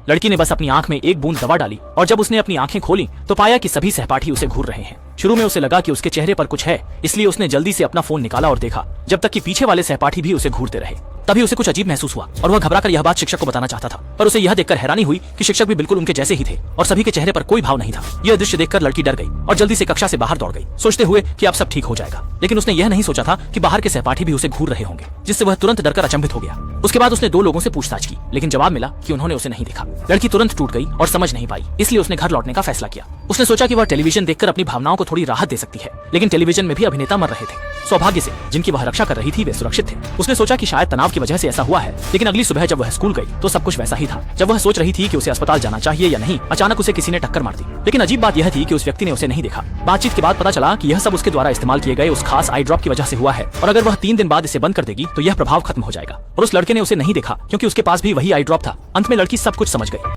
लड़की ने बस अपनी आंख में एक बूंद दवा डाली और जब उसने अपनी आंखें खोली तो पाया कि सभी सहपाठी उसे घूर रहे हैं। शुरू में उसे लगा कि उसके चेहरे पर कुछ है, इसलिए उसने जल्दी से अपना फोन निकाला और देखा, जब तक कि पीछे वाले सहपाठी भी उसे घूरते रहे। तभी उसे कुछ अजीब महसूस हुआ और वह घबराकर यह बात शिक्षक को बताना चाहता था, पर उसे यह देखकर हैरानी हुई कि शिक्षक भी बिल्कुल उनके जैसे ही थे और सभी के चेहरे पर कोई भाव नहीं था। यह दृश्य देखकर लड़की डर गई और जल्दी से कक्षा से बाहर दौड़ गई, सोचते हुए कि अब सब ठीक हो जाएगा। लेकिन उसने यह नहीं सोचा था कि बाहर के सहपाठी भी उसे घूर रहे होंगे, जिससे वह तुरंत डरकर अचंभित हो गया। उसके बाद उसने 2 लोगों से पूछताछ की, लेकिन जवाब मिला कि उन्होंने उसे नहीं देखा। लड़की तुरंत टूट गई और समझ नहीं पाई, इसलिए उसने घर लौटने का फैसला किया। उसने सोचा कि वह टेलीविजन देखकर अपनी भावनाओं को थोड़ी राहत दे सकती है, लेकिन टेलीविजन में भी अभिनेता मर रहे थे। सौभाग्य से जिनकी वह रक्षा कर रही थी वे सुरक्षित थे। उसने सोचा कि शायद तनाव की वजह से ऐसा हुआ है, लेकिन अगली सुबह जब वह स्कूल गई तो सब कुछ वैसा ही था। जब वह सोच रही थी कि उसे अस्पताल जाना चाहिए या नहीं, अचानक उसे किसी ने टक्कर मार दी। लेकिन अजीब बात यह थी कि उस व्यक्ति ने उसे नहीं देखा। बातचीत के बाद पता चला कि यह सब उसके द्वारा इस्तेमाल किए गए उस खास आई ड्रॉप की वजह से हुआ है और अगर वह 3 दिन बाद इसे बंद कर देगी तो यह प्रभाव खत्म हो जाएगा। और उस लड़के ने उसे नहीं देखा क्योंकि उसके पास भी वही आई ड्रॉप था। अंत में लड़की सब कुछ समझ गई।